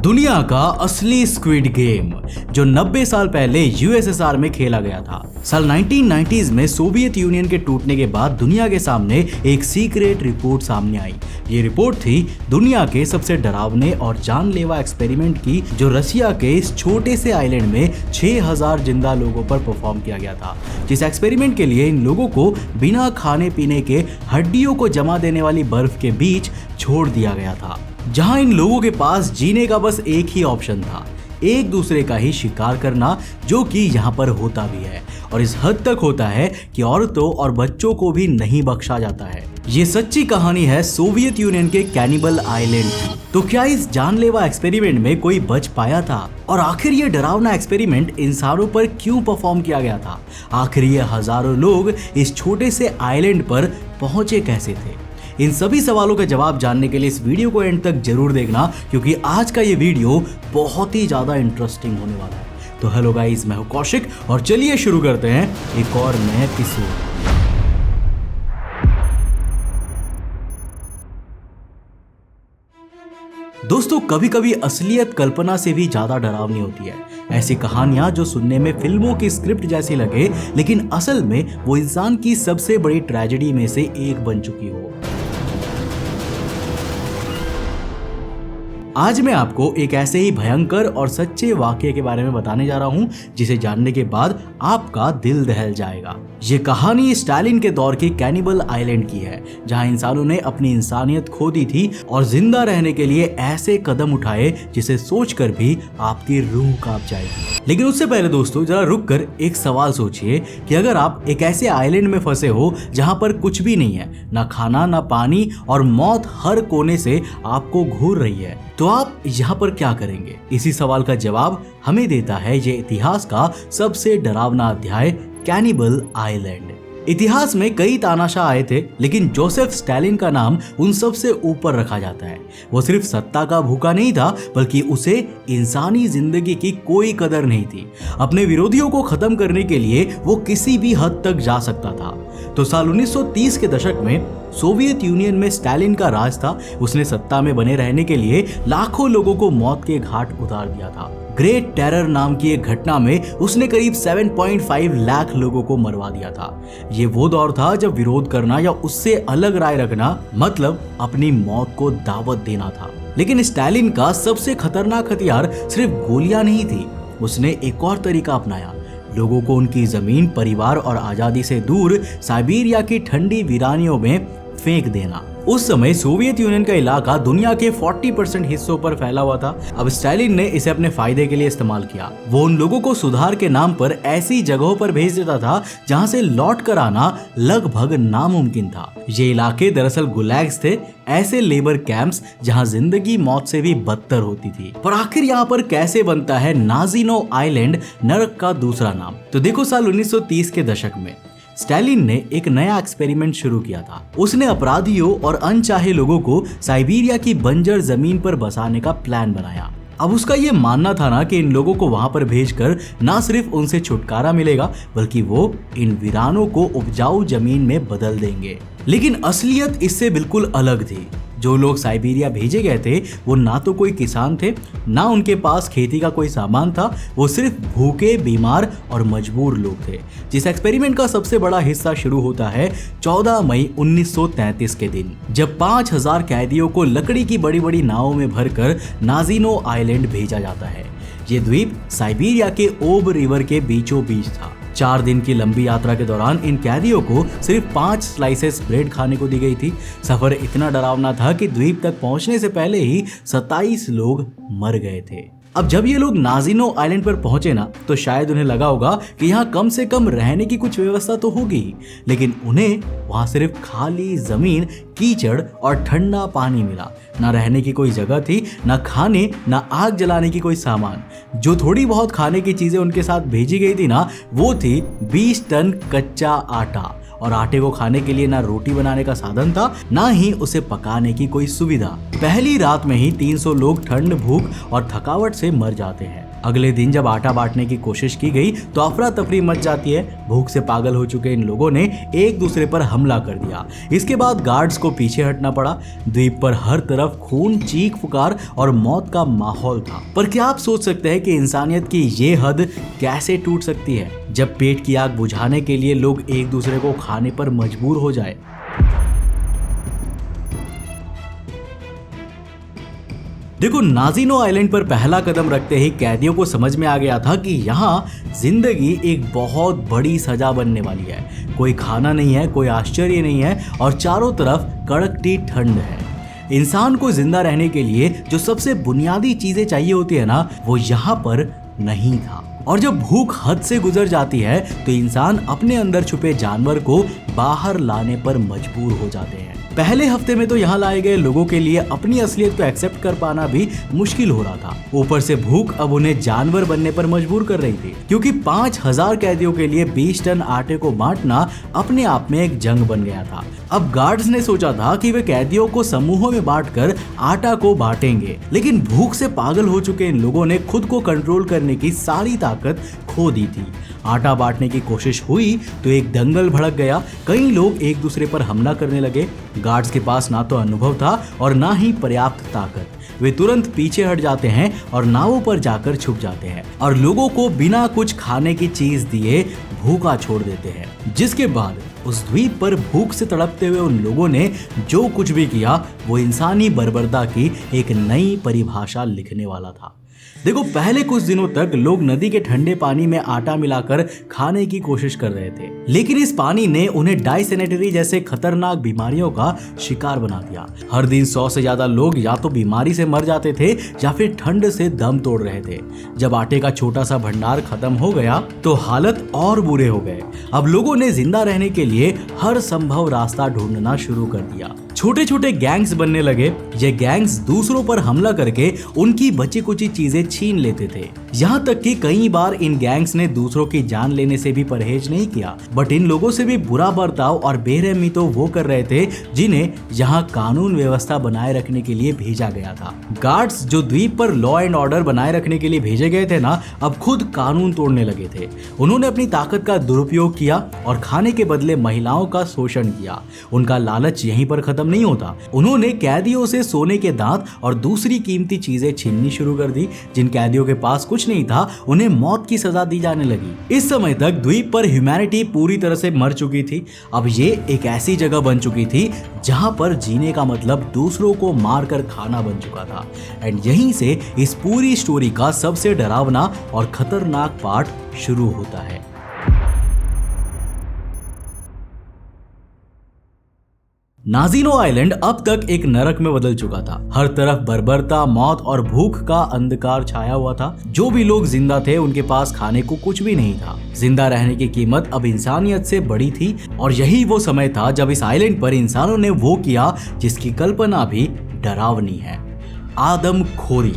दुनिया का असली स्क्विड गेम जो 90 साल पहले यूएसएसआर में खेला गया था। साल 1990s में सोवियत यूनियन के टूटने के बाद दुनिया के सामने एक सीक्रेट रिपोर्ट सामने आई। ये रिपोर्ट थी दुनिया के सबसे डरावने और जानलेवा एक्सपेरिमेंट की, जो रसिया के इस छोटे से आइलैंड में 6000 जिंदा लोगों पर परफॉर्म किया गया था। जिस एक्सपेरिमेंट के लिए इन लोगों को बिना खाने पीने के हड्डियों को जमा देने वाली बर्फ के बीच छोड़ दिया गया था, जहां इन लोगों के पास जीने का बस एक ही ऑप्शन था, एक दूसरे का ही शिकार करना, जो कि यहाँ पर होता भी है और इस हद तक होता है कि औरतों और बच्चों को भी नहीं बख्शा जाता है। ये सच्ची कहानी है सोवियत यूनियन के कैनिबल आइलैंड की। तो क्या इस जानलेवा एक्सपेरिमेंट में कोई बच पाया था? और आखिर ये डरावना एक्सपेरिमेंट इंसानों पर क्यों परफॉर्म किया गया था? आखिर ये हजारों लोग इस छोटे से आइलैंड पर पहुंचे कैसे थे? इन सभी सवालों का जवाब जानने के लिए इस वीडियो को एंड तक जरूर देखना, क्योंकि आज का ये वीडियो बहुत ही ज्यादा इंटरेस्टिंग होने वाला है। तो हेलो गाइस, मैं हूं कौशिक और चलिए शुरू करते हैं एक और नए एपिसोड। दोस्तों, कभी कभी असलियत कल्पना से भी ज्यादा डरावनी होती है। ऐसी कहानियां जो सुनने में फिल्मों की स्क्रिप्ट जैसी लगे, लेकिन असल में वो इंसान की सबसे बड़ी ट्रेजेडी में से एक बन चुकी हो। आज मैं आपको एक ऐसे ही भयंकर और सच्चे वाकये के बारे में बताने जा रहा हूं, जिसे जानने के बाद आपका दिल दहल जाएगा। ये कहानी स्टालिन के दौर की कैनिबल आइलैंड की है, जहां इंसानों ने अपनी इंसानियत खो दी थी और जिंदा रहने के लिए ऐसे कदम उठाए जिसे सोचकर भी आपकी रूह कांप जाएगी। लेकिन उससे पहले दोस्तों, जरा रुक कर एक सवाल सोचिए कि अगर आप एक ऐसे आइलैंड में फंसे हो जहां पर कुछ भी नहीं है, ना खाना ना पानी, और मौत हर कोने से आपको घूर रही है, तो आप यहाँ पर क्या करेंगे? इसी सवाल का जवाब हमें देता है ये इतिहास का सबसे डरावना अध्याय, कैनिबल आइलैंड। इतिहास में कई तानाशाह आए थे, लेकिन जोसेफ स्टालिन का नाम उन सब से ऊपर रखा जाता है। वो सिर्फ सत्ता का भूखा नहीं था, बल्कि उसे इंसानी जिंदगी की कोई कदर नहीं थी। अपने विरोधियों को खत्म करने के लिए वो किसी भी हद तक जा सकता था। तो साल 1930 के दशक में सोवियत यूनियन में स्टालिन का राज था। उसने सत्ता में बने रहने के लिए लाखों लोगों को मौत के घाट उतार दिया था। ग्रेट टेरर नाम की एक घटना में उसने करीब 7.5 लाख लोगों को मरवा दिया था। ये वो दौर था जब विरोध करना या उससे अलग राय रखना मतलब अपनी मौत को दावत देना था। लेकिन स्टालिन का सबसे खतरनाक हथियार सिर्फ गोलियां नहीं थी। उसने एक और तरीका अपनाया, लोगों को उनकी जमीन, परिवार और आजादी से दूर साइबेरिया की ठंडी वीरानियों में फेंक देना। उस समय सोवियत यूनियन का इलाका दुनिया के 40% हिस्सों पर फैला हुआ था। अब स्टालिन ने इसे अपने फायदे के लिए इस्तेमाल किया। वो उन लोगों को सुधार के नाम पर ऐसी जगहों पर भेज देता था जहां से लौट कर आना लगभग नामुमकिन था। ये इलाके दरअसल गुलैग्स थे, ऐसे लेबर कैंप्स जहां जिंदगी मौत से भी बदतर होती थी। पर आखिर यहाँ पर कैसे बनता है नाजिनो आइलैंड, नरक का दूसरा नाम? तो देखो, साल 1930 के दशक में स्टालिन ने एक नया एक्सपेरिमेंट शुरू किया था। उसने अपराधियों और अनचाहे लोगों को साइबेरिया की बंजर जमीन पर बसाने का प्लान बनाया। अब उसका ये मानना था ना कि इन लोगों को वहां पर भेजकर ना सिर्फ उनसे छुटकारा मिलेगा, बल्कि वो इन वीरानों को उपजाऊ जमीन में बदल देंगे। लेकिन असलियत इससे बिल्कुल अलग थी। जो लोग साइबेरिया भेजे गए थे वो ना तो कोई किसान थे, ना उनके पास खेती का कोई सामान था। वो सिर्फ भूखे, बीमार और मजबूर लोग थे। जिस एक्सपेरिमेंट का सबसे बड़ा हिस्सा शुरू होता है 14 मई 1933 के दिन, जब 5000 कैदियों को लकड़ी की बड़ी बड़ी नावों में भरकर नाजिनो आइलैंड भेजा जाता है। ये द्वीप साइबेरिया के ओब रिवर के बीचों बीच था। 4 दिन की लंबी यात्रा के दौरान इन कैदियों को सिर्फ 5 स्लाइसेस ब्रेड खाने को दी गई थी। सफर इतना डरावना था कि द्वीप तक पहुंचने से पहले ही 27 लोग मर गए थे। अब जब ये लोग नाजिनो आइलैंड पर पहुंचे ना, तो शायद उन्हें लगा होगा कि यहाँ कम से कम रहने की कुछ व्यवस्था तो होगी, लेकिन उन्हें वहां सिर्फ खाली जमीन, कीचड़ और ठंडा पानी मिला। ना रहने की कोई जगह थी, ना खाने, ना आग जलाने की कोई सामान। जो थोड़ी बहुत खाने की चीजें उनके साथ भेजी गई थी ना, वो थी 20 टन कच्चा आटा, और आटे को खाने के लिए ना रोटी बनाने का साधन था, ना ही उसे पकाने की कोई सुविधा। पहली रात में ही 300 लोग ठंड, भूख और थकावट से मर जाते हैं। अगले दिन जब आटा बांटने की कोशिश की गई तो अफरा तफरी मच जाती है। भूख से पागल हो चुके इन लोगों ने एक दूसरे पर हमला कर दिया। इसके बाद गार्ड्स को पीछे हटना पड़ा। द्वीप पर हर तरफ खून, चीख पुकार और मौत का माहौल था। पर क्या आप सोच सकते हैं कि इंसानियत की ये हद कैसे टूट सकती है जब पेट की आग बुझाने के लिए लोग एक दूसरे को खाने पर मजबूर हो जाए। देखो, नाजिनो आइलैंड पर पहला कदम रखते ही कैदियों को समझ में आ गया था कि यहाँ जिंदगी एक बहुत बड़ी सजा बनने वाली है। कोई खाना नहीं है, कोई आश्चर्य नहीं है और चारों तरफ कड़कती ठंड है। इंसान को जिंदा रहने के लिए जो सबसे बुनियादी चीजें चाहिए होती है ना, वो यहाँ पर नहीं था। और जब भूख हद से गुजर जाती है तो इंसान अपने अंदर छुपे जानवर को बाहर लाने पर मजबूर हो जाते हैं। पहले हफ्ते में तो यहाँ लाए गए लोगों के लिए अपनी असलियत को एक्सेप्ट कर पाना भी मुश्किल हो रहा था। ऊपर से भूख अब उन्हें जानवर बनने पर मजबूर कर रही थी, क्योंकि 5000 कैदियों के लिए 20 टन आटे को बांटना अपने आप में एक जंग बन गया था। अब गार्ड्स ने सोचा था कि वे कैदियों को समूहों में बांटकर आटा को बांटेंगे, लेकिन भूख से पागल हो चुके इन लोगों ने खुद को कंट्रोल करने की सारी ताकत खो दी थी। आटा बांटने की कोशिश हुई तो एक दंगल भड़क गया। कई लोग एक दूसरे पर हमला करने लगे। गार्ड्स के पास ना तो अनुभव था और ना ही पर्याप्त ताकत। वे तुरंत पीछे हट जाते हैं और नावों पर जाकर छुप जाते हैं और लोगों को बिना कुछ खाने की चीज दिए भूखा छोड़ देते हैं। जिसके बाद उस द्वीप पर भूख से तड़पते हुए उन लोगों ने जो कुछ भी किया वो इंसानी बर्बरता की एक नई परिभाषा लिखने वाला था। देखो, पहले कुछ दिनों तक लोग नदी के ठंडे पानी में आटा मिलाकर खाने की कोशिश कर रहे थे, लेकिन इस पानी ने उन्हें डायसेंटेरी जैसे खतरनाक बीमारियों का शिकार बना दिया। हर दिन 100 से ज्यादा लोग या तो बीमारी से मर जाते थे या फिर ठंड से दम तोड़ रहे थे। जब आटे का छोटा सा भंडार खत्म हो गया तो हालत और बुरे हो गए। अब लोगों ने जिंदा रहने के लिए हर संभव रास्ता ढूंढना शुरू कर दिया। छोटे छोटे गैंग्स बनने लगे। ये गैंग्स दूसरों पर हमला करके उनकी बची कुची चीजें छीन लेते थे। यहाँ तक कि कई बार इन गैंग्स ने दूसरों की जान लेने से भी परहेज नहीं किया। बट इन लोगों से भी बुरा बर्ताव और बेरहमी तो वो कर रहे थे जिन्हें यहाँ कानून व्यवस्था बनाए रखने के लिए भेजा गया था। गार्ड्स जो द्वीप पर लॉ एंड ऑर्डर बनाए रखने के लिए भेजे गए थे ना, अब खुद कानून तोड़ने लगे थे। उन्होंने अपनी ताकत का दुरुपयोग किया और खाने के बदले महिलाओं का शोषण किया। उनका लालच यहीं पर खत्म नहीं होता। उन्होंने कैदियों से सोने के दांत और दूसरी कीमती चीजें छीननी शुरू कर दी। जिन कैदियों के पास कुछ नहीं था उन्हें मौत की सजा दी जाने लगी। इस समय तक द्वीप पर ह्यूमैनिटी पूरी तरह से मर चुकी थी। अब ये एक ऐसी जगह बन चुकी थी जहां पर जीने का मतलब दूसरों को मारकर खाना बन चुका था। एंड यहीं से इस पूरी स्टोरी का सबसे डरावना और खतरनाक पार्ट शुरू होता है। नाजिनो आइलैंड अब तक एक नरक में बदल चुका था। हर तरफ बर्बरता, मौत और भूख का अंधकार छाया हुआ था। जो भी लोग जिंदा थे उनके पास खाने को कुछ भी नहीं था। जिंदा रहने की कीमत अब इंसानियत से बड़ी थी और यही वो समय था जब इस आइलैंड पर इंसानों ने वो किया जिसकी कल्पना भी डरावनी है, आदमखोरी,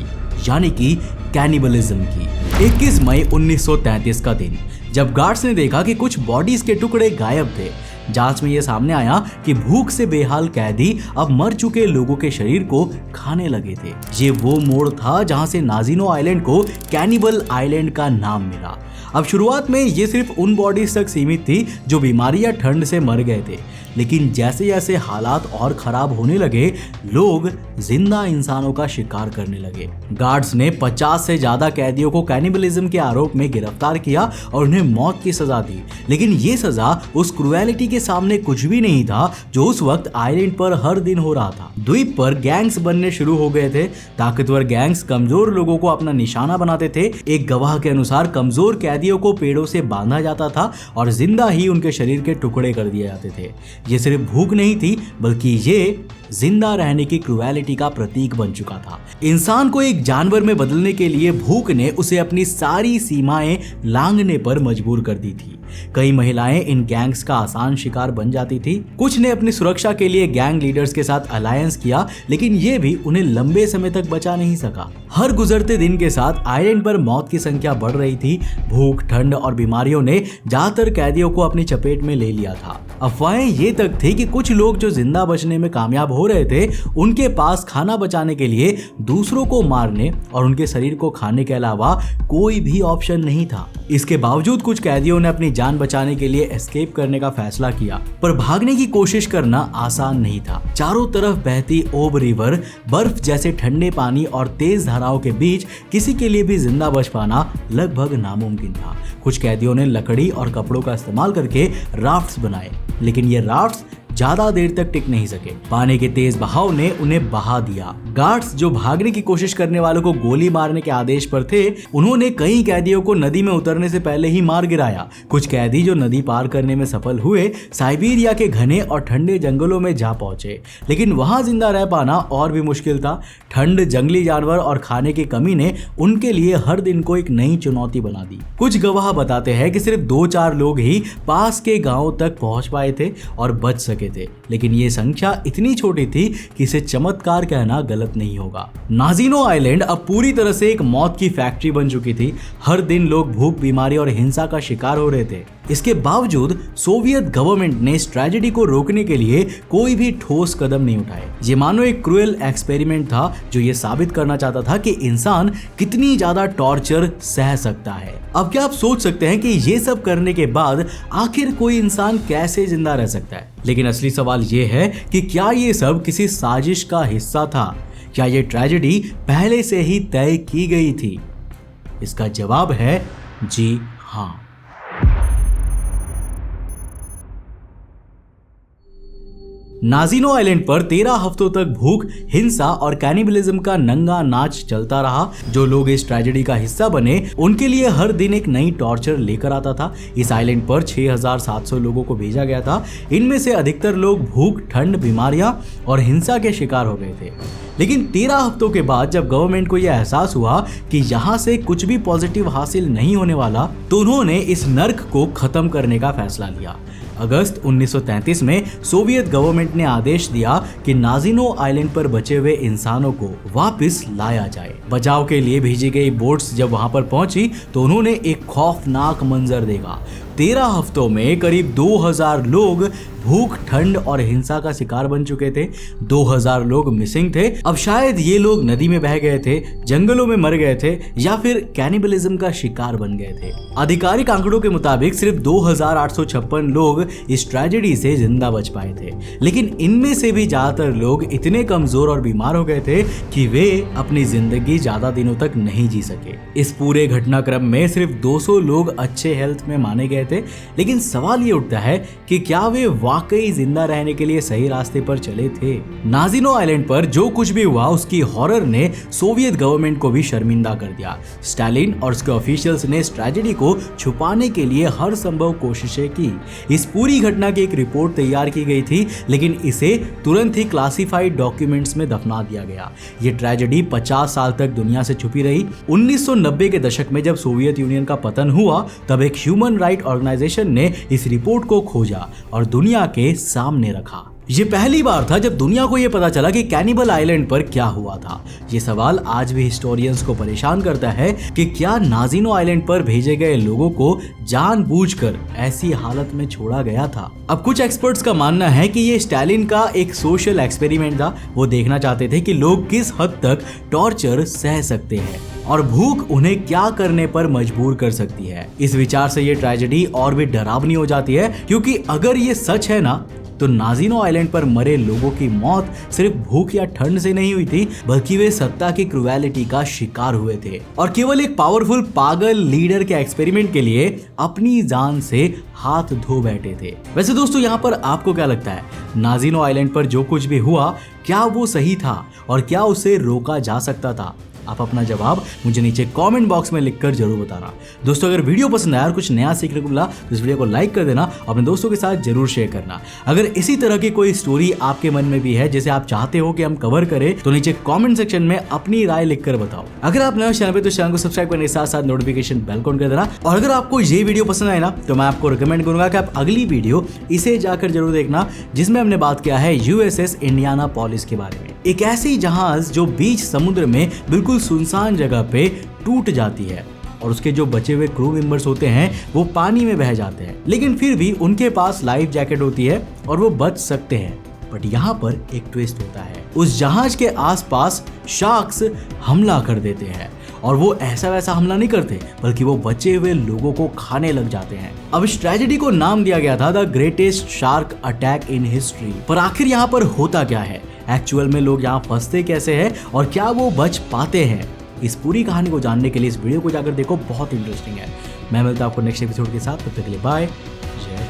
यानी कि कैनिबलिज्म की। 21 मई 1933 का दिन, जब गार्ड्स ने देखा कि कुछ बॉडीज के टुकड़े गायब थे। जांच में यह सामने आया कि भूख से बेहाल कैदी अब मर चुके लोगों के शरीर को खाने लगे थे। ये वो मोड़ था जहां से नाजिनो आइलैंड को कैनिबल आइलैंड का नाम मिला। अब शुरुआत में ये सिर्फ उन बॉडीज तक सीमित थी जो बीमारी या ठंड से मर गए थे, लेकिन जैसे जैसे हालात और खराब होने लगे लोग जिंदा इंसानों का शिकार करने लगे। गार्ड्स ने 50 से ज्यादा कैदियों को कैनिबलिज्म के आरोप में गिरफ्तार किया और उन्हें मौत की सजा दी। लेकिन ये सजा उस क्रूएलिटी के सामने कुछ भी नहीं था जो उस वक्त आइलैंड पर हर दिन हो रहा था। द्वीप पर गैंग्स बनने शुरू हो गए थे। ताकतवर गैंग्स कमजोर लोगों को अपना निशाना बनाते थे। एक गवाह के अनुसार कमजोर कैदियों को पेड़ों से बांधा जाता था और जिंदा ही उनके शरीर के टुकड़े कर दिए जाते थे। ये सिर्फ भूख नहीं थी, बल्कि ये जिंदा रहने की क्रूएलिटी का प्रतीक बन चुका था। इंसान को एक जानवर में बदलने के लिए भूख ने उसे अपनी सारी सीमाएं लांघने पर मजबूर कर दी थी। कई महिलाएं इन गैंग्स का आसान शिकार बन जाती थी। कुछ ने अपनी सुरक्षा के लिए गैंग लीडर्स के साथ अलायंस किया, लेकिन ये भी उन्हें लंबे समय तक बचा नहीं सका। हर गुजरते दिन के साथ आइलैंड पर मौत की संख्या बढ़ रही थी। भूख, ठंड और बीमारियों ने ज्यादातर कैदियों को अपनी चपेट में ले लिया था। अफवाहें ये तक थी कि कुछ लोग जो जिंदा बचने में कामयाब हो रहे थे, उनके पास खाना बचाने के लिए दूसरों को मारने और उनके शरीर को खाने के अलावा कोई भी ऑप्शन नहीं था। इसके बावजूद कुछ कैदियों ने अपनी जान बचाने के लिए एस्केप करने का फैसला किया, पर भागने की कोशिश करना आसान नहीं था। चारों तरफ बहती ओब रिवर, बर्फ जैसे ठंडे पानी और तेज धाराओं के बीच किसी के लिए भी जिंदा बच पाना लगभग नामुमकिन था। कुछ कैदियों ने लकड़ी और कपड़ों का इस्तेमाल करके राफ्ट्स बनाए, लेकिन ये राफ्ट्स ज्यादा देर तक टिक नहीं सके। पानी के तेज बहाव ने उन्हें बहा दिया। गार्ड्स जो भागने की कोशिश करने वालों को गोली मारने के आदेश पर थे, उन्होंने कई कैदियों को नदी में उतरने से पहले ही मार गिराया। कुछ कैदी जो नदी पार करने में सफल हुए, साइबेरिया के घने और ठंडे जंगलों में जा पहुंचे, लेकिन वहां जिंदा रह पाना और भी मुश्किल था। ठंड, जंगली जानवर और खाने की कमी ने उनके लिए हर दिन को एक नई चुनौती बना दी। कुछ गवाह बताते हैं कि सिर्फ 2-4 लोग ही पास के गांव तक पहुंच पाए थे और बच सके थे, लेकिन ये संख्या इतनी छोटी थी कि इसे चमत्कार कहना गलत नहीं होगा। नाजिनो आइलैंड अब पूरी तरह से एक मौत की फैक्ट्री बन चुकी थी। हर दिन लोग भूख, बीमारी और हिंसा का शिकार हो रहे थे। इसके बावजूद सोवियत गवर्नमेंट ने इस ट्रेजेडी को रोकने के लिए कोई भी ठोस कदम नहीं उठाए। ये मानो एक क्रूएल एक्सपेरिमेंट था जो ये साबित करना चाहता था कि इंसान कितनी ज्यादा टॉर्चर सह सकता है। अब क्या आप सोच सकते हैं कि ये सब करने के बाद आखिर कोई इंसान कैसे जिंदा रह सकता है? लेकिन असली सवाल ये है कि क्या ये सब किसी साजिश का हिस्सा था? क्या ये ट्रेजेडी पहले से ही तय की गई थी? इसका जवाब है जी हाँ। नाजिनो आइलैंड पर 13 हफ्तों तक भूख, हिंसा और कैनिबलिज्म का नंगा नाच चलता रहा। जो लोग इस ट्रेजेडी का हिस्सा बने, उनके लिए हर दिन एक नई टॉर्चर लेकर आता था। इस आइलैंड पर 6700 लोगों को भेजा गया था। इनमें से अधिकतर लोग भूख, ठंड, बीमारियां और हिंसा के शिकार हो गए थे। लेकिन 13 हफ्तों के बाद जब गवर्नमेंट को यह एहसास हुआ कि यहाँ से कुछ भी पॉजिटिव हासिल नहीं होने वाला, तो उन्होंने इस नर्क को खत्म करने का फैसला लिया। अगस्त 1933 में सोवियत गवर्नमेंट ने आदेश दिया कि नाजिनो आइलैंड पर बचे हुए इंसानों को वापस लाया जाए। बचाव के लिए भेजी गई बोट्स जब वहां पर पहुंची तो उन्होंने एक खौफनाक मंजर देखा। 13 हफ्तों में करीब 2000 लोग भूख, ठंड और हिंसा का शिकार बन चुके थे। 2000 लोग मिसिंग थे। अब शायद ये लोग नदी में बह गए थे, जंगलों में मर गए थे या फिर कैनिबलिज्म का शिकार बन गए थे। आधिकारिक आंकड़ों के मुताबिक सिर्फ 2856 लोग इस ट्रेजेडी से जिंदा बच पाए थे, लेकिन इनमें से भी ज्यादातर लोग इतने कमजोर और बीमार हो गए थे कि वे अपनी जिंदगी ज्यादा दिनों तक नहीं जी सके। इस पूरे घटनाक्रम में सिर्फ 200 लोग अच्छे हेल्थ में माने गए थे। लेकिन सवाल ये उठता है कि क्या वे वाकई जिंदा रहने के लिए सही रास्ते पर चले थे? नाजिनो आइलैंड पर जो कुछ भी हुआ, उसकी हॉरर ने सोवियत गवर्नमेंट को भी शर्मिंदा कर दिया। स्टालिन और उसके ऑफिशियल्स ने इस ट्रेजेडी को छुपाने के लिए हर संभव कोशिशें की। इस पूरी घटना की एक रिपोर्ट तैयार की गई थी, लेकिन इसे तुरंत ही क्लासिफाइड डॉक्यूमेंट्स में दफना दिया गया। ये ट्रेजेडी 50 साल तक दुनिया से छुपी रही। 1990 के दशक में जब सोवियत यूनियन का पतन हुआ, तब एक ह्यूमन राइट ऑर्गेनाइजेशन ने इस रिपोर्ट को खोजा और दुनिया के सामने रखा। ये पहली बार था जब दुनिया को यह पता चला कि कैनिबल आइलैंड पर क्या हुआ था। ये सवाल आज भी हिस्टोरियंस को परेशान करता है कि क्या नाजिनो आइलैंड पर भेजे गए लोगों को जानबूझकर ऐसी हालत में छोड़ा गया था। अब कुछ एक्सपर्ट्स का मानना है कि ये स्टालिन का एक सोशल एक्सपेरिमेंट था। वो देखना चाहते थे कि लोग किस हद तक टॉर्चर सह सकते हैं और भूख उन्हें क्या करने पर मजबूर कर सकती है। इस विचार से ये ट्रेजेडी और भी डरावनी हो जाती है, क्योंकि अगर ये सच है ना, तो नाजिनो आइलैंड पर मरे लोगों की मौत सिर्फ भूख या ठंड से नहीं हुई थी, बल्कि वे सत्ता की क्रूएलिटी का शिकार हुए थे और केवल एक पावरफुल पागल लीडर के एक्सपेरिमेंट के लिए अपनी जान से हाथ धो बैठे थे। वैसे दोस्तों, यहाँ पर आपको क्या लगता है? नाजिनो आइलैंड पर जो कुछ भी हुआ, क्या वो सही था और क्या उसे रोका जा सकता था? आप अपना जवाब मुझे नीचे कमेंट बॉक्स में लिखकर जरूर बताना। दोस्तों अगर वीडियो पसंद आया और कुछ नया सीखने को मिला तो इस वीडियो को लाइक कर देना, अपने दोस्तों के साथ जरूर शेयर करना। अगर इसी तरह की कोई स्टोरी आपके मन में भी है जिसे आप चाहते हो कि हम कवर करें तो नीचे कमेंट सेक्शन में अपनी राय लिखकर बताओ। अगर आप नए हो चैनल पे तो चैनल को सब्सक्राइब करने के साथ साथ नोटिफिकेशन बेल ऑन कर देना। और अगर आपको ये वीडियो पसंद आए ना तो मैं आपको रिकमेंड करूंगा कि आप अगली वीडियो इसे जाकर जरूर देखना, जिसमें हमने बात किया है यूएसएस इंडियानापोलिस के बारे में। एक ऐसी जहाज जो बीच समुद्र में बिल्कुल सुनसान जगह पे टूट जाती है और उसके जो बचे हुए क्रू मेंबर्स होते हैं वो पानी में बह जाते हैं, लेकिन फिर भी उनके पास लाइफ जैकेट होती है और वो बच सकते हैं। बट यहाँ पर एक ट्विस्ट होता है, उस जहाज के आसपास शार्क्स हमला कर देते हैं और वो ऐसा वैसा हमला नहीं करते बल्कि वो बचे हुए लोगों को खाने लग जाते हैं। अब इस ट्रेजेडी को नाम दिया गया था the greatest shark attack in history. पर आखिर यहाँ पर होता क्या है, एक्चुअल में लोग यहाँ फंसते कैसे हैं और क्या वो बच पाते हैं? इस पूरी कहानी को जानने के लिए इस वीडियो को जाकर देखो, बहुत इंटरेस्टिंग है। मैं मिलता हूं आपको नेक्स्ट एपिसोड के साथ, तब तक के लिए बाय, जय